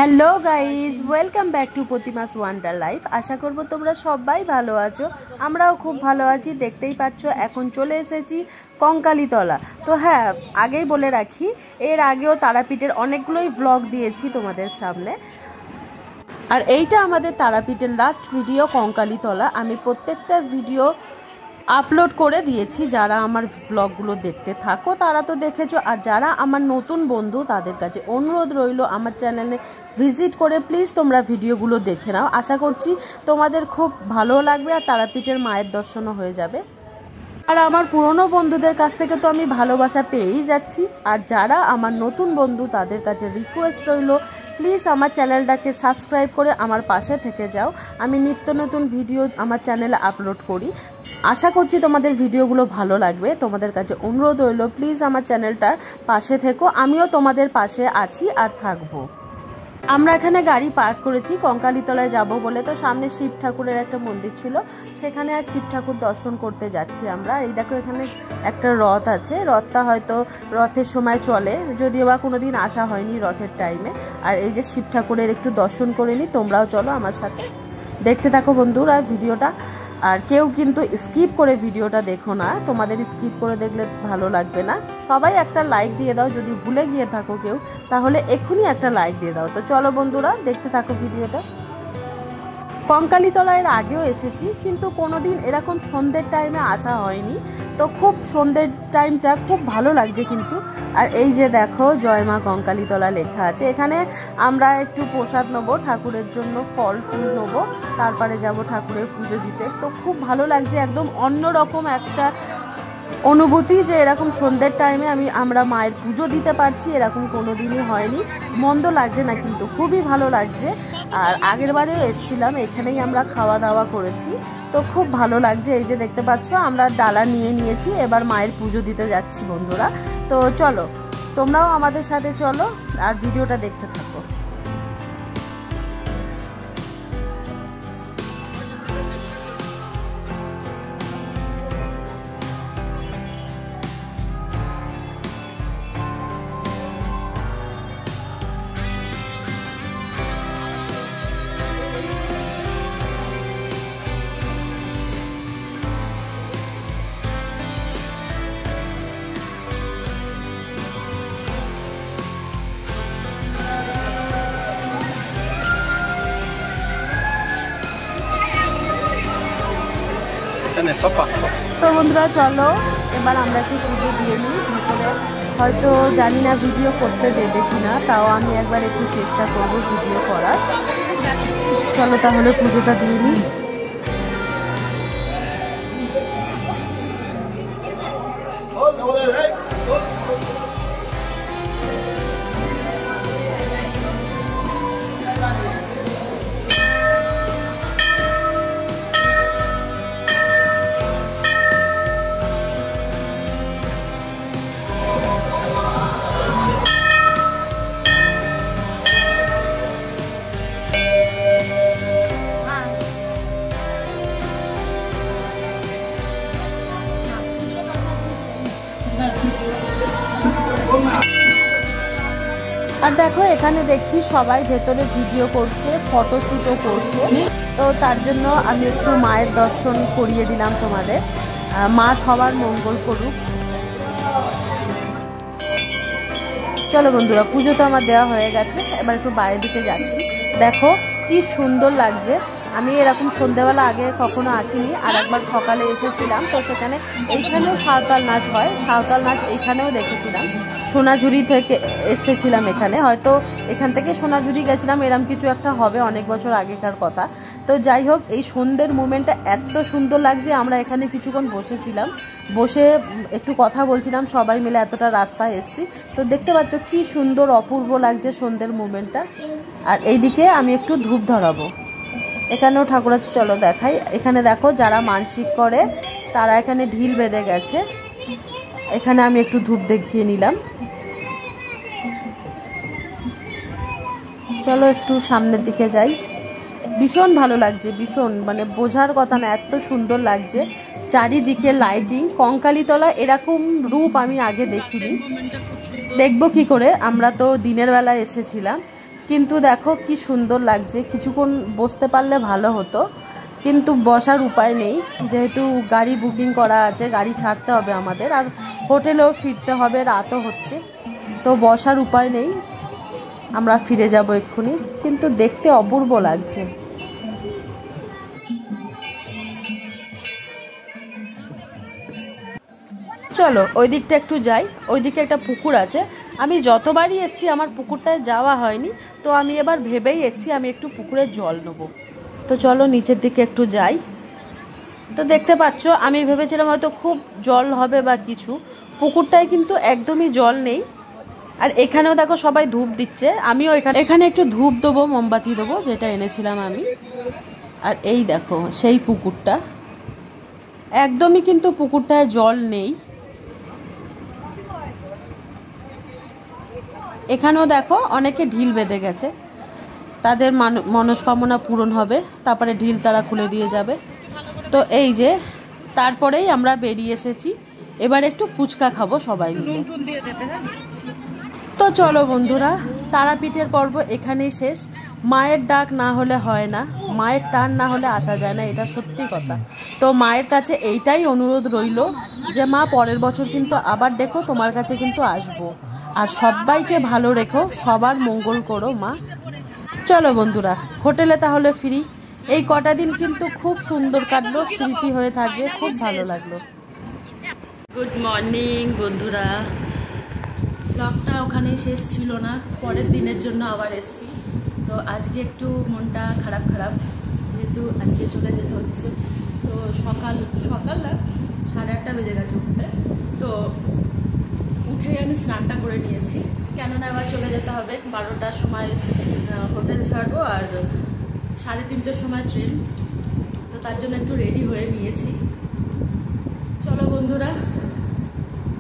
Hello guys, welcome back to Pratima's wonder life. আশা করব তোমরা সবাই ভালো আছো, আমরাও খুব ভালো আছি। দেখতেই পাচ্ছ এখন চলে এসেছি কঙ্কালীতলা। তো হ্যাঁ, আগেই বলে রাখি, এর আগেও তারাপীঠের অনেকগুলোই ভ্লগ দিয়েছি তোমাদের সামনে। আর এইটা আমাদের তারাপীঠের লাস্ট ভিডিও কঙ্কালীতলা। আমি প্রত্যেকটার ভিডিও আপলোড করে দিয়েছি। যারা আমার ভ্লগগুলো দেখতে থাকো তারা তো দেখেছো, আর যারা আমার নতুন বন্ধু তাদের কাছে অনুরোধ রইল আমার চ্যানেলে ভিজিট করে প্লিজ তোমরা ভিডিওগুলো দেখে নাও। আশা করছি তোমাদের খুব ভালো লাগবে আর তারাপীঠের মায়ের দর্শনও হয়ে যাবে। আর আমার পুরনো বন্ধুদের কাছ থেকে তো আমি ভালোবাসা পেয়েই যাচ্ছি, আর যারা আমার নতুন বন্ধু তাদের কাছে রিকোয়েস্ট রইল প্লিজ আমার চ্যানেলটাকে সাবস্ক্রাইব করে আমার পাশে থেকে যাও। আমি নিত্য নতুন ভিডিও আমার চ্যানেলে আপলোড করি। আশা করছি তোমাদের ভিডিওগুলো ভালো লাগবে। তোমাদের কাছে অনুরোধ রইল প্লিজ আমার চ্যানেলটার পাশে থেকো। আমিও তোমাদের পাশে আছি আর থাকবো। আমরা এখানে গাড়ি পার্ক করেছি কঙ্কালীতলায় যাব বলে। তো সামনে শিব ঠাকুরের একটা মন্দির ছিল, সেখানে আর শিব ঠাকুর দর্শন করতে যাচ্ছি আমরা। এই দেখো এখানে একটা রথ আছে, রথটা হয়তো রথের সময় চলে, যদিও বা কোনো দিন আসা হয়নি রথের টাইমে। আর এই যে শিব ঠাকুরের একটু দর্শন করে নিই, তোমরাও চলো আমার সাথে। দেখতে থাকো বন্ধুরা ভিডিওটা, আর কেউ কিন্তু স্কিপ করে ভিডিওটা দেখো না, তোমাদের স্কিপ করে দেখলে ভালো লাগবে না। সবাই একটা লাইক দিয়ে দাও, যদি ভুলে গিয়ে থাকো কেউ তাহলে এক্ষুনি একটা লাইক দিয়ে দাও। তো চলো বন্ধুরা দেখতে থাকো ভিডিওটা। কঙ্কালীতলা এর আগেও এসেছি, কিন্তু কোনোদিন এরকম সন্ধ্যের টাইমে আসা হয়নি। তো খুব সন্ধ্যের টাইমটা খুব ভালো লাগছে কিন্তু। আর এই যে দেখো জয় মা কঙ্কালীতলা লেখা আছে। এখানে আমরা একটু প্রসাদ নেবো, ঠাকুরের জন্য ফল ফুল নেবো, তারপরে যাব ঠাকুরের পুজো দিতে। তো খুব ভালো লাগছে, একদম অন্যরকম একটা অনুভূতি যে এরকম সন্ধ্যের টাইমে আমরা মায়ের পুজো দিতে পারছি, এরকম কোনো দিনই হয়নি। মন্দ লাগছে না কিন্তু, খুবই ভালো লাগছে। আর আগের বারেও এসেছিলাম, এখানেই আমরা খাওয়া দাওয়া করেছি, তো খুব ভালো লাগছে। এই যে দেখতে পাচ্ছ আমরা ডালা নিয়ে নিয়েছি, এবার মায়ের পুজো দিতে যাচ্ছি বন্ধুরা। তো চলো তোমরাও আমাদের সাথে চলো আর ভিডিওটা দেখতে থাকো। তো বন্ধুরা চলো এবার আমরা একটু পুজো দিয়ে নিই ভিতরে। হয়তো জানি না ভিডিও করতে দেবে কিনা, তাও আমি একবার একটু চেষ্টা করব ভিডিও করার। চলো তাহলে পুজোটা দিয়ে নিই। আর দেখো এখানে দেখছি সবাই ভেতরে ভিডিও করছে, ফটোশ্যুটও করছে। তো তার জন্য আমি একটু মায়ের দর্শন করিয়ে দিলাম তোমাদের। মা সবার মঙ্গল করুক। চলো বন্ধুরা, পুজো তো আমার দেওয়া হয়ে গেছে, এবার একটু বাইরের দিকে যাচ্ছি। দেখো কি সুন্দর লাগছে। আমি এরকম সন্ধ্যেবেলা আগে কখনো আসিনি, আর একবার সকালে এসেছিলাম, তো সেখানে এইখানেও সাঁওতাল নাচ হয়। সাঁওতাল নাচ এইখানেও দেখেছিলাম। সোনাঝুরি থেকে এসেছিলাম এখানে, হয়তো এখান থেকে সোনাঝুরি গেছিলাম, এরম কিছু একটা হবে, অনেক বছর আগেকার কথা। তো যাই হোক, এই সন্ধ্যের মোমেন্টটা এত সুন্দর লাগছে। আমরা এখানে কিছুক্ষণ বসেছিলাম, বসে একটু কথা বলছিলাম, সবাই মিলে এতটা রাস্তায় এসছি। তো দেখতে পাচ্ছ কি সুন্দর অপূর্ব লাগছে সন্ধ্যের মোমেন্টটা। আর এইদিকে আমি একটু ধূপ ধরাবো। এখানেও ঠাকুর আছে, চলো দেখাই। এখানে দেখো যারা মানসিক করে তারা এখানে ঢিল বেঁধে গেছে। এখানে আমি একটু ধূপ দেখিয়ে নিলাম। চলো একটু সামনের দিকে যাই। ভীষণ ভালো লাগছে, ভীষণ, মানে বোঝার কথা না, এত সুন্দর লাগছে। চারিদিকে লাইটিং। কঙ্কালীতলা এরকম রূপ আমি আগে দেখিনি, দেখবো কি করে। আমরা তো দিনের বেলা এসেছিলাম, কিন্তু দেখো কি সুন্দর লাগছে। কিছুক্ষণ বসতে পারলে ভালো হতো, কিন্তু বসার উপায় নেই, যেহেতু গাড়ি বুকিং করা আছে, গাড়ি ছাড়তে হবে আমাদের, আর হোটেলেও ফিরতে হবে, রাতও হচ্ছে, তো বসার উপায় নেই, আমরা ফিরে যাব এক্ষুনি। কিন্তু দেখতে অপূর্ব লাগছে। চলো ওই দিকটা একটু যাই, ওই দিকে একটা পুকুর আছে। আমি যতবারই এসছি আমার পুকুরটায় যাওয়া হয়নি, তো আমি এবার ভেবেই এসছি আমি একটু পুকুরে জল নেবো। তো চলো নিচের দিকে একটু যাই। তো দেখতে পাচ্ছ আমি ভেবেছিলাম হয়তো খুব জল হবে বা কিছু, পুকুরটায় কিন্তু একদমই জল নেই। আর এখানেও দেখো সবাই ধূপ দিচ্ছে, আমিও এখানে একটু ধূপ দেবো, মোমবাতি দেবো, যেটা এনেছিলাম আমি। আর এই দেখো সেই পুকুরটা, একদমই কিন্তু পুকুরটায় জল নেই। এখানেও দেখো অনেকে ঢিল বেঁধে গেছে, তাদের মনস্কামনা পূরণ হবে, তারপরে ঢিল তারা খুলে দিয়ে যাবে। তো এই যে তারপরেই আমরা বেরিয়ে এসেছি, এবার একটু ফুচকা খাবো সবাই মিলে। তো চলো বন্ধুরা, তারাপীঠের পর্ব এখানেই শেষ। মায়ের ডাক না হলে হয় না, মায়ের টান না হলে আসা যায় না, এটা সত্যি কথা। তো মায়ের কাছে এইটাই অনুরোধ রইল যে মা পরের বছর কিন্তু আবার দেখো, তোমার কাছে কিন্তু আসবো, আর সবাইকে ভালো রেখো, সবার মঙ্গল করো মা। চলো বন্ধুরা হোটেলে তাহলে ফিরি। এই কটা দিন কিন্তু খুব সুন্দর কাটলো, স্মৃতি হয়ে থাকবে, খুব ভালো লাগলো। গুড মর্নিং বন্ধুরা, ব্লগটা ওখানেই শেষ ছিল না, পরের দিনের জন্য আবার এসছি। তো আজকে একটু মনটা খারাপ, যেহেতু আজকে চলে যেতে হচ্ছে। তো সকাল না 8:30 বেজে গেছে উঠতে। তো উঠেই আমি স্নানটা করে নিয়েছি, কেননা আবার চলে যেতে হবে। 12টার সময় হোটেল ছাড়বো, আর 3:30টার সময় ট্রেন, তো তার জন্য একটু রেডি হয়ে নিয়েছি। চলো বন্ধুরা,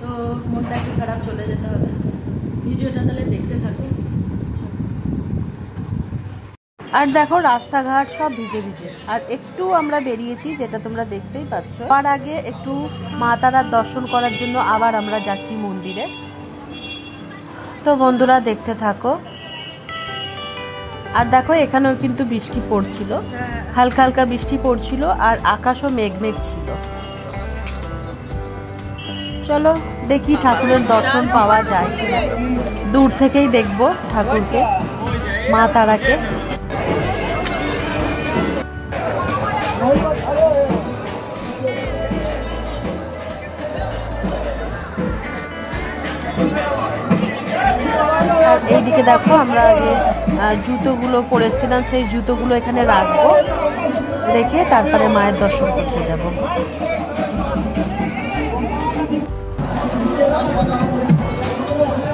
তো মনটা একটু খারাপ, চলে যেতে হবে। ভিডিওটা তাহলে দেখতে থাকো। আর দেখো রাস্তাঘাট সব ভিজে ভিজে, আর একটু আমরা বেরিয়েছি, যেটা তোমরা দেখতেই পাচ্ছ। তার আগে একটু মা তারার দর্শন করার জন্য আবার আমরা যাচ্ছি মন্দিরে। তো বন্ধুরা দেখতে থাকো। আর দেখো এখানেও কিন্তু বৃষ্টি পড়ছিল, হালকা হালকা বৃষ্টি পড়ছিল, আর আকাশও মেঘ ছিল। চলো দেখি ঠাকুরের দর্শন পাওয়া যায় কিনা। দূর থেকেই দেখবো ঠাকুরকে, মা তারাকে। আর এইদিকে দেখো আমরা আগে জুতোগুলো পরেছিলাম, সেই জুতোগুলো এখানে রাখবো, রেখে তারপরে মায়ের দর্শন করতে যাব।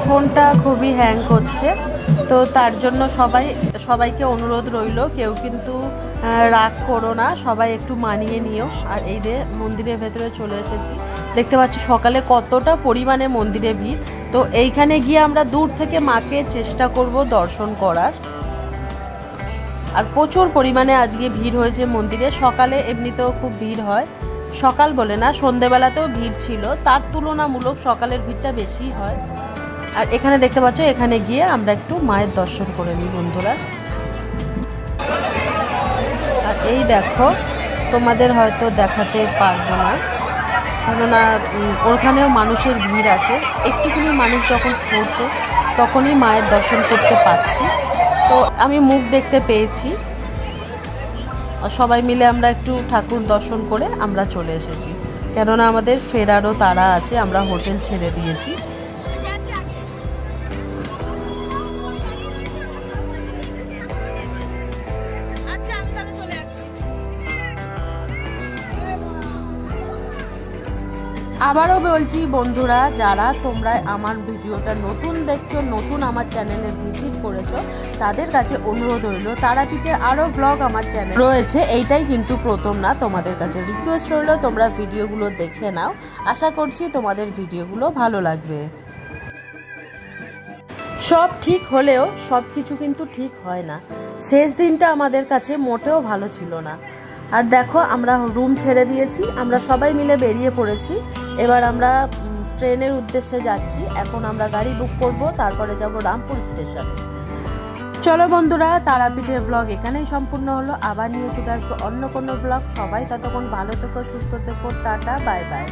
ফোনটা খুবই হ্যাং করছে, তো তার জন্য সবাইকে অনুরোধ রইল, কেউ কিন্তু রাগ করো না, সবাই একটু মানিয়ে নিও। আর এই যে মন্দিরের ভেতরে চলে এসেছি, দেখতে পাচ্ছি সকালে কতটা পরিমাণে মন্দিরে ভিড়। তো এইখানে গিয়ে আমরা দূর থেকে মাকে চেষ্টা করব দর্শন করার। আর প্রচুর পরিমাণে আজকে ভিড় হয়েছে মন্দিরে। সকালে এমনিতেও খুব ভিড় হয়, সকাল বলে না সন্ধেবেলাতেও ভিড় ছিল, তার তুলনামূলক সকালের ভিড়টা বেশি হয়। আর এখানে দেখতে পাচ্ছ, এখানে গিয়ে আমরা একটু মায়ের দর্শন করে নিই বন্ধুরা। আর এই দেখো, তোমাদের হয়তো দেখাতে পারবো না, কেননা ওখানেও মানুষের ভিড় আছে। একটুখানি মানুষ যখন পড়ছে তখনই মায়ের দর্শন করতে পারছি। তো আমি মুখ দেখতে পেয়েছি, সবাই মিলে আমরা একটু ঠাকুর দর্শন করে আমরা চলে এসেছি, কেননা আমাদের ফেরারও তাড়া আছে, আমরা হোটেল ছেড়ে দিয়েছি। আবারও বলছি বন্ধুরা, যারা তোমরা আমার ভিডিওটা নতুন দেখছো, নতুন আমার চ্যানেলে ভিজিট করেছো, তাদের কাছে অনুরোধ রইল, তারাপীঠের আরও ব্লগ আমার চ্যানেল রয়েছে, এইটাই কিন্তু প্রথম না। তোমাদের কাছে রিকোয়েস্ট রইল তোমরা ভিডিওগুলো দেখে নাও, আশা করছি তোমাদের ভিডিওগুলো ভালো লাগবে। সব ঠিক হলেও সব কিছু কিন্তু ঠিক হয় না। শেষ দিনটা আমাদের কাছে মোটেও ভালো ছিল না। আর দেখো আমরা রুম ছেড়ে দিয়েছি, আমরা সবাই মিলে বেরিয়ে পড়েছি। এবার আমরা ট্রেনের উদ্দেশ্যে যাচ্ছি। এখন আমরা গাড়ি বুক করব, তারপরে যাব রামপুর স্টেশনে। চলো বন্ধুরা, তারাপীঠের ব্লগ এখানেই সম্পূর্ণ হলো। আবার নিয়ে চলে আসবো অন্য কোনো ব্লগ। সবাই ততক্ষণ ভালো থেকো, সুস্থ থেকো, টাটা, বাই বাই।